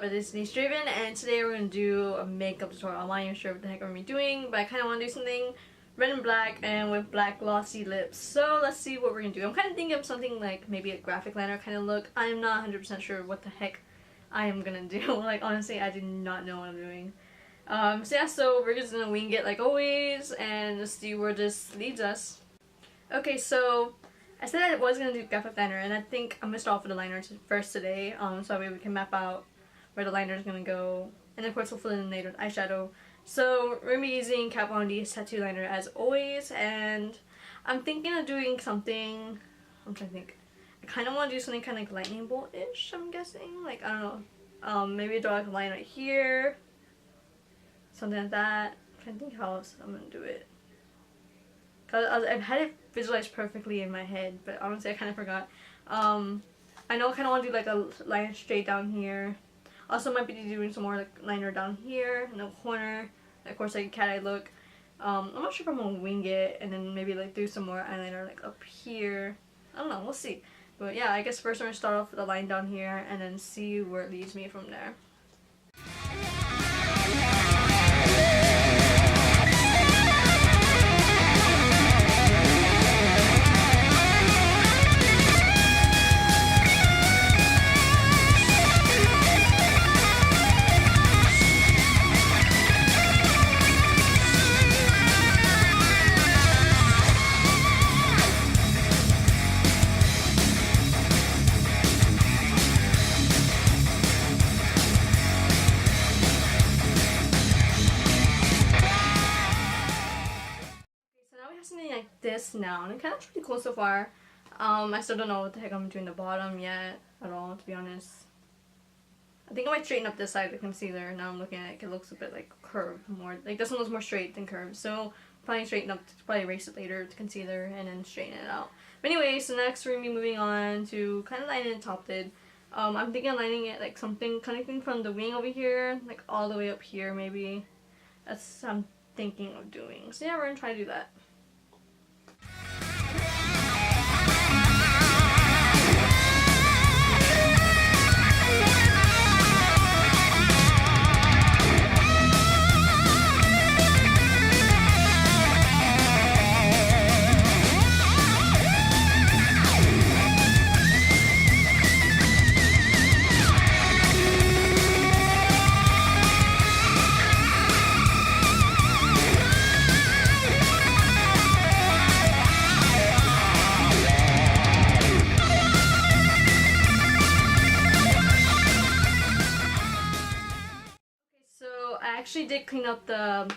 It is Denise Draven, and today we're going to do a makeup tutorial. I'm not even sure what the heck I'm going to be doing, but I kind of want to do something red and black and with black glossy lips. So let's see what we're going to do. I'm kind of thinking of something like maybe a graphic liner kind of look. I'm not 100% sure what the heck I am going to do. Like, honestly, I do not know what I'm doing. So we're just going to wing it like always and just see where this leads us. Okay, so I said I was going to do graphic liner, and I think I'm going to start off with the liner first today, so that way we can map out where the liner is going to go, and of course we'll fill in later with eyeshadow. So we're going to be using Kat Von D's tattoo liner as always, and I'm thinking of doing something, I'm trying to think, I kind of want to do something kind of like lightning bolt-ish, I'm guessing, like, I don't know, maybe draw like a line right here, something like that. I'm trying to think how else I'm going to do it. Cause I've had it visualized perfectly in my head, but honestly I kind of forgot. I know I kind of want to do like a line straight down here. Also might be doing some more like liner down here in the corner. And of course like a cat eye look. I'm not sure if I'm gonna wing it and then maybe like do some more eyeliner like up here. I don't know, we'll see. But yeah, I guess first I'm gonna start off with a line down here and then see where it leads me from there. Something like this now, and it kind of pretty cool so far. I still don't know what the heck I'm doing the bottom yet at all, to be honest. I think I might straighten up this side of the concealer. Now I'm looking at it, it looks a bit like curved more. Like this one looks more straight than curved, so probably straighten up, probably erase it later with the concealer and then straighten it out. But anyway, so next we're gonna be moving on to kind of lining the top lid. I'm thinking of lining it like something connecting from the wing over here, like all the way up here maybe. That's what I'm thinking of doing. So yeah, we're gonna try to do that. I actually did clean up the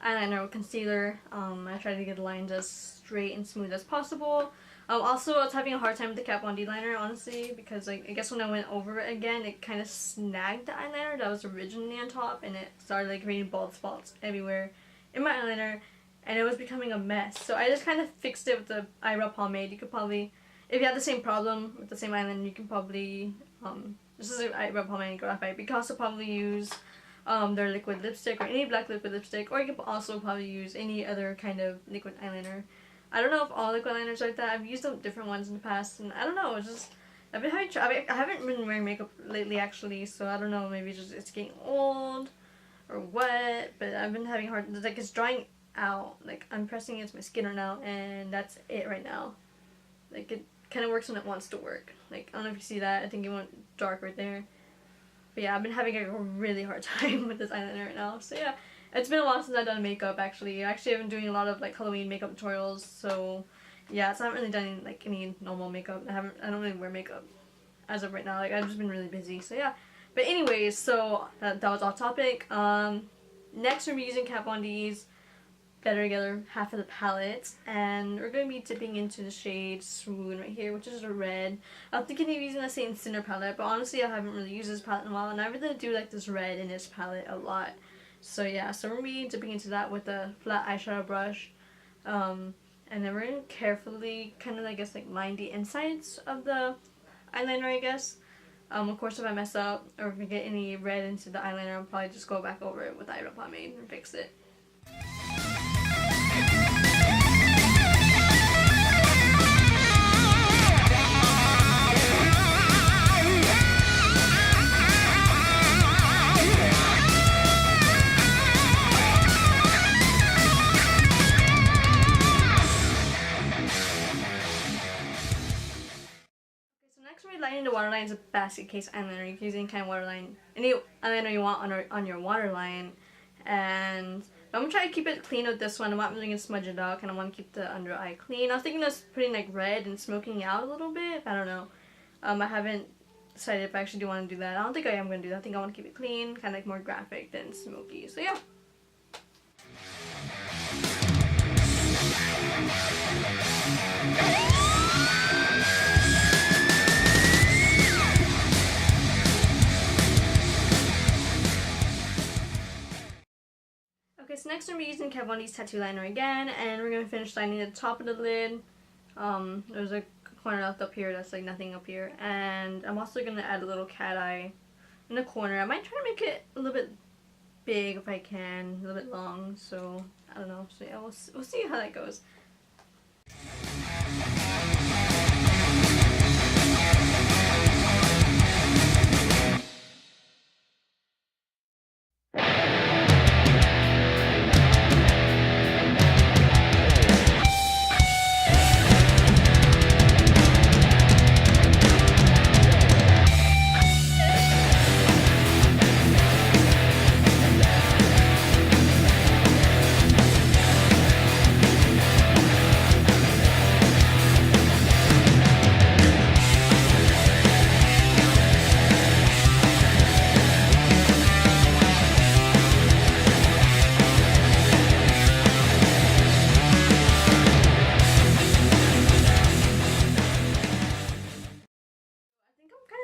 eyeliner with concealer. I tried to get the lines as straight and smooth as possible. Also, I was having a hard time with the Kat Von D liner, honestly, because like I guess when I went over it again, it kind of snagged the eyeliner that was originally on top, and it started like creating bald spots everywhere in my eyeliner, and it was becoming a mess. So I just kind of fixed it with the eyebrow pomade. You could probably, if you have the same problem with the same eyeliner, you can probably this is an eyebrow pomade graphite. You can also probably use their liquid lipstick or any black liquid lipstick, or you can also probably use any other kind of liquid eyeliner. I don't know if all liquid eyeliners are like that. I've used different ones in the past, and I don't know, it's just I've been having I haven't been wearing makeup lately actually, so I don't know, maybe just it's getting old or what, but I've been having hard, like it's drying out, like I'm pressing against my skin right now, and that's it right now. Like it kind of works when it wants to work. Like I don't know if you see that, I think it went dark right there. But yeah, I've been having a really hard time with this eyeliner right now. So yeah, it's been a while since I've done makeup actually. I actually have been doing a lot of like Halloween makeup tutorials. So yeah, so I haven't really done like any normal makeup. I don't really wear makeup as of right now. Like I've just been really busy. So yeah. But anyways, so that was off topic. Next we're using Kat Von D's Better Together half of the palette, and we're going to be dipping into the shade Swoon right here, which is a red. I'm thinking of using the same Cinder palette, but honestly I haven't really used this palette in a while, and I really do like this red in this palette a lot. So yeah, so we're going to be dipping into that with a flat eyeshadow brush, and then we're going to carefully kind of I guess like line the insides of the eyeliner, I guess. Of course if I mess up or if I get any red into the eyeliner, I'll probably just go back over it with eyebrow pomade and fix it. waterline is a basket case eyeliner. You can use any kind of waterline, any eyeliner you want on your waterline. And I'm gonna try to keep it clean with this one. I'm not really gonna smudge it out. Kind of want to keep the under eye clean. I was thinking of putting like red and smoking out a little bit. I don't know. I haven't decided if I actually do want to do that. I don't think I am gonna do that. I think I want to keep it clean, kind of like more graphic than smoky. So yeah. Okay, so next I'm using Kat Von D's tattoo liner again, and we're gonna finish lining the top of the lid. There's a corner left up here that's like nothing up here, and I'm also gonna add a little cat eye in the corner. I might try to make it a little bit big if I can, a little bit long. So I don't know. So yeah, we'll see how that goes.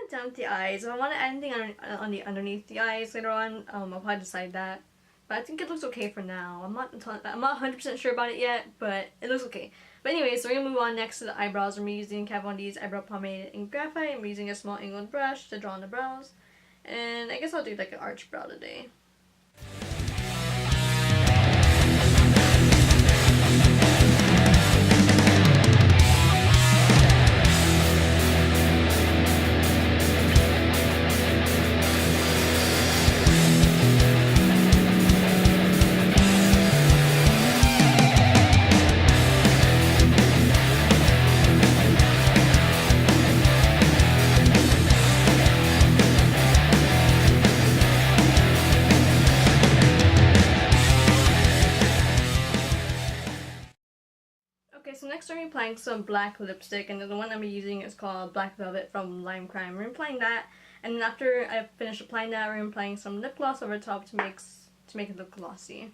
Down with the eyes. If I want to add anything on the underneath the eyes later on, I'll probably decide that. But I think it looks okay for now. I'm not 100% sure about it yet, but it looks okay. But anyways, so we're gonna move on next to the eyebrows. I'm using Kat Von D's eyebrow pomade in graphite. I'm using a small angled brush to draw on the brows, and I guess I'll do like an arch brow today. So next I'm applying some black lipstick, and the one I'm using is called Black Velvet from Lime Crime. We're applying that, and then after I finish applying that, we're applying some lip gloss over top to make it look glossy.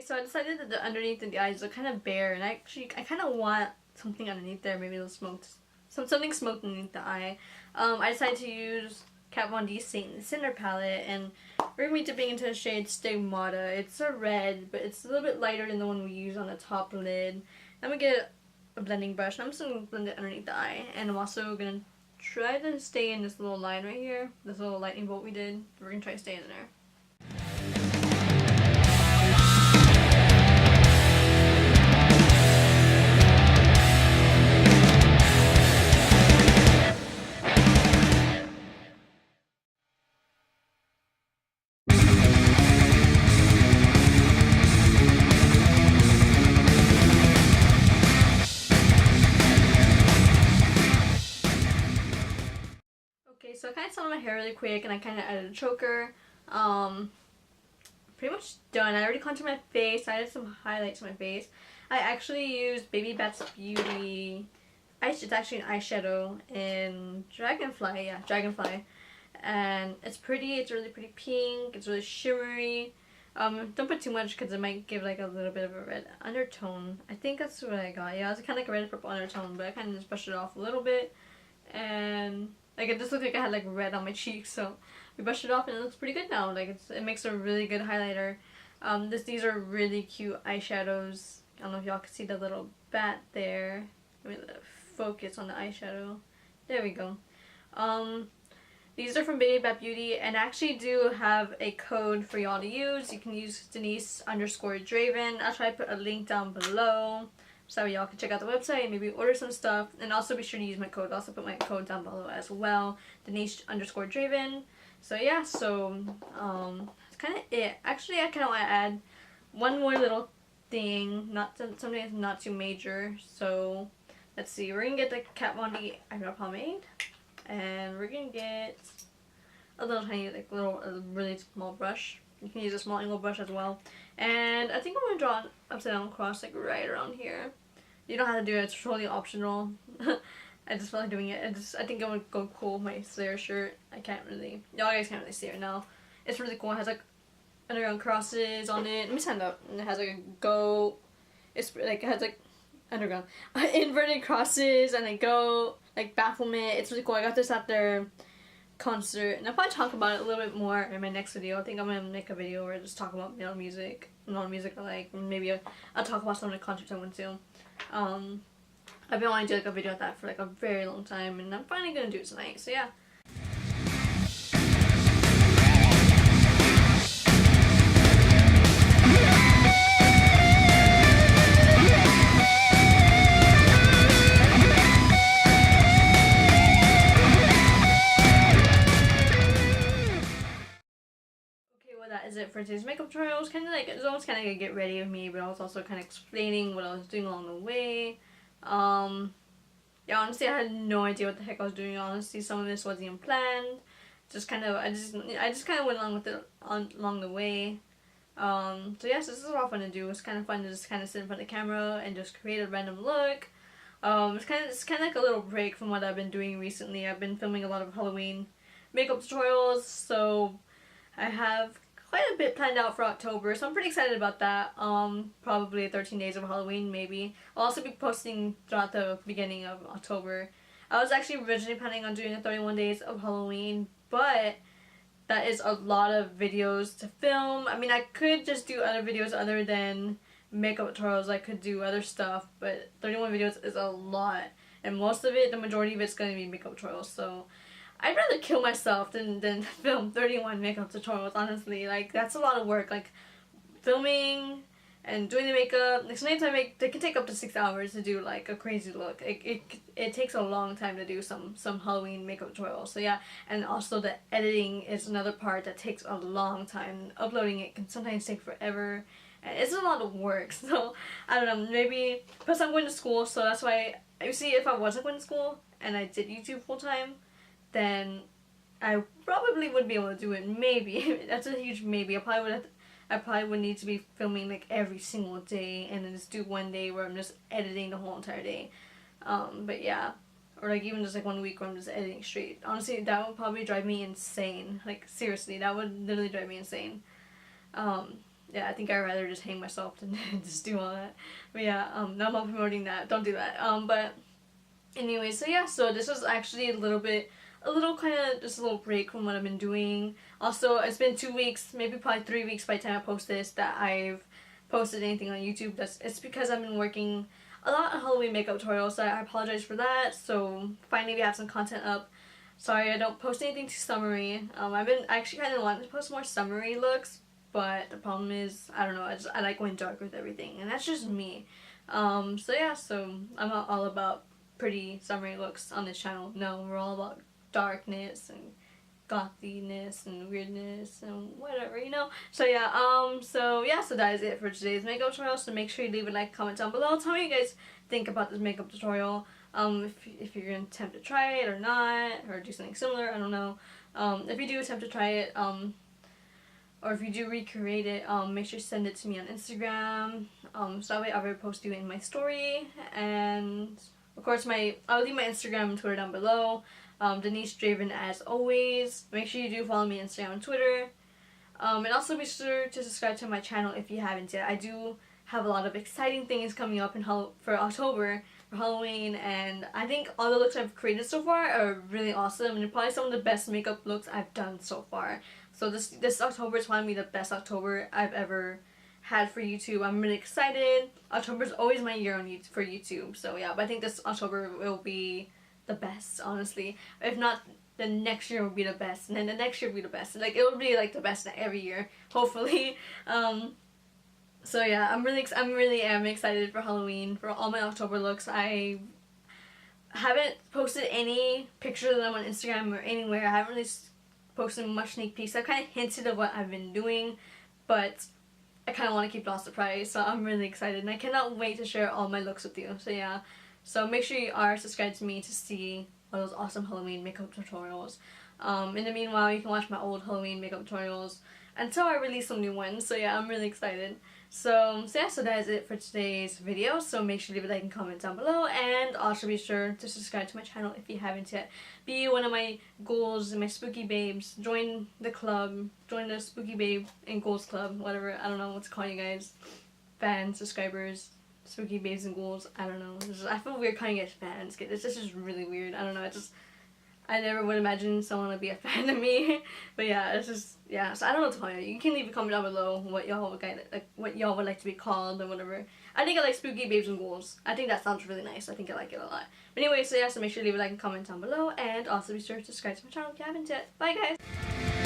So I decided that the underneath of the eyes are kind of bare, and I kind of want something underneath there, maybe a little smoked, something smoked underneath the eye. I decided to use Kat Von D's Saint and Cinder palette, and we're going to be dipping into the shade Stigmata. It's a red, but it's a little bit lighter than the one we use on the top lid. I'm going to get a blending brush, and I'm just going to blend it underneath the eye, and I'm also going to try to stay in this little line right here, this little lightning bolt we did. We're going to try to stay in there. So I kind of set on my hair really quick, and I kind of added a choker. Pretty much done. I already contoured my face. I added some highlights to my face. I actually used Baby Bats Beauty. It's actually an eyeshadow in Dragonfly. Yeah, Dragonfly. And it's pretty. It's really pretty pink. It's really shimmery. Don't put too much because it might give like a little bit of a red undertone. I think that's what I got. Yeah, it was kind of like a red purple undertone, but I kind of just brushed it off a little bit. And like it just looked like I had like red on my cheeks, so we brushed it off and it looks pretty good now. Like it makes a really good highlighter. These are really cute eyeshadows. I don't know if y'all can see the little bat there. Let me focus on the eyeshadow. There we go. These are from Baby Bat Beauty, and I actually do have a code for y'all to use. You can use Denise_Draven. I'll try to put a link down below so y'all can check out the website and maybe order some stuff. And also be sure to use my code. I'll also put my code down below as well. Denise_Draven. So yeah, so that's kind of it. Actually, I kind of want to add one more little thing, something that's not too major. So let's see, we're gonna get the Kat Von D eyebrow pomade, and we're gonna get a little tiny, like a really small brush. You can use a small angle brush as well. And I think I'm gonna draw an upside down cross like right around here. You don't have to do it, it's totally optional. I just feel like doing it. I think it would go cool with my Slayer shirt. Y'all guys can't really see it now. It's really cool. It has like underground crosses on it. Let me stand up. And it has like a goat. It's like, it has like underground inverted crosses and a goat, like Baphomet. It's really cool. I got this at their concert, and I'll probably talk about it a little bit more in my next video. I think I'm gonna make a video where I just talk about music I like. Maybe I'll talk about some of the concerts I went to. I've been wanting to do like a video of that for like a very long time, and I'm finally gonna do it tonight. So yeah. That is it for today's makeup tutorial. It was almost kind of like a get ready with me, but I was also kind of explaining what I was doing along the way. Yeah, honestly, I had no idea what the heck I was doing. Honestly, some of this wasn't even planned. I just kind of went along with it along the way. So yes, this is a lot of fun to do. It's kind of fun to just kind of sit in front of the camera and just create a random look. It's kind of like a little break from what I've been doing recently. I've been filming a lot of Halloween makeup tutorials, so I have quite a bit planned out for October, so I'm pretty excited about that. Probably 13 days of Halloween, maybe. I'll also be posting throughout the beginning of October. I was actually originally planning on doing a 31 days of Halloween, but that is a lot of videos to film. I mean, I could just do other videos other than makeup tutorials. I could do other stuff, but 31 videos is a lot, and most of it, the majority of it's going to be makeup tutorials, so I'd rather kill myself than film 31 makeup tutorials, honestly. Like, that's a lot of work. Like, filming and doing the makeup. Like, sometimes they can take up to 6 hours to do, like, a crazy look. It takes a long time to do some Halloween makeup tutorials. So, yeah. And also, the editing is another part that takes a long time. Uploading it can sometimes take forever. And it's a lot of work. So, I don't know. Maybe, plus I'm going to school, so that's why, you see, if I wasn't going to school and I did YouTube full-time, then I probably would be able to do it. Maybe. That's a huge maybe. I probably would need to be filming like every single day and then just do one day where I'm just editing the whole entire day. But yeah. Or like even just like 1 week where I'm just editing straight. Honestly, that would probably drive me insane. Like, seriously, that would literally drive me insane. Yeah, I think I'd rather just hang myself than just do all that. But yeah, no, I'm not promoting that. Don't do that. But anyway, so yeah, so this was actually a little kind of just a little break from what I've been doing. Also, it's been 2 weeks, maybe probably 3 weeks by the time I post this, that I've posted anything on YouTube. It's because I've been working a lot on Halloween makeup tutorials, so I apologize for that. So finally we have some content up. Sorry I don't post anything too summery. I've been actually kind of wanting to post more summery looks, but the problem is, I don't know, I like going dark with everything, and that's just me. So yeah, so I'm not all about pretty summery looks on this channel. No, we're all about darkness and gothiness and weirdness and whatever, you know. So yeah, so that is it for today's makeup tutorial. So make sure you leave a like, comment down below. Tell me what you guys think about this makeup tutorial. If you're gonna attempt to try it or not, or do something similar, I don't know. If you do attempt to try it, or if you do recreate it, make sure to send it to me on Instagram. So that way I'll repost you in my story. And of course, I'll leave my Instagram and Twitter down below. Denise Draven as always. Make sure you do follow me on Instagram and Twitter. And also be sure to subscribe to my channel if you haven't yet. I do have a lot of exciting things coming up for October for Halloween, and I think all the looks I've created so far are really awesome, and they're probably some of the best makeup looks I've done so far. So this October is probably the best October I've ever had for YouTube. I'm really excited. October is always my year for YouTube. So yeah, but I think this October will be the best, honestly. If not then next year will be the best, and then the next year will be the best. Like, it will be like the best every year, hopefully. So yeah, I'm really am excited for Halloween, for all my October looks. I haven't posted any pictures of them on Instagram or anywhere. I haven't really posted much sneak peeks. I've kind of hinted of what I've been doing, but I kind of want to keep it all surprise, so I'm really excited, and I cannot wait to share all my looks with you. So yeah, so make sure you are subscribed to me to see all those awesome Halloween makeup tutorials. In the meanwhile, you can watch my old Halloween makeup tutorials until I release some new ones. So yeah, I'm really excited. So yeah, so that is it for today's video. So make sure to leave a like and comment down below, and also be sure to subscribe to my channel if you haven't yet. Be one of my ghouls and my spooky babes. Join the club. Join the spooky babe and ghouls club. Whatever, I don't know what to call you guys. Fans, subscribers, spooky babes and ghouls. I don't know. I feel weird calling it fans. It's just really weird. I don't know. I never would imagine someone would be a fan of me, but yeah, it's just, yeah, so I don't know what to call you. You can leave a comment down below what y'all would like to be called or whatever. I think I like spooky babes and ghouls. I think that sounds really nice. I think I like it a lot. But anyway, so yeah, so make sure to leave a like and comment down below, and also be sure to subscribe to my channel if you haven't yet. Bye guys!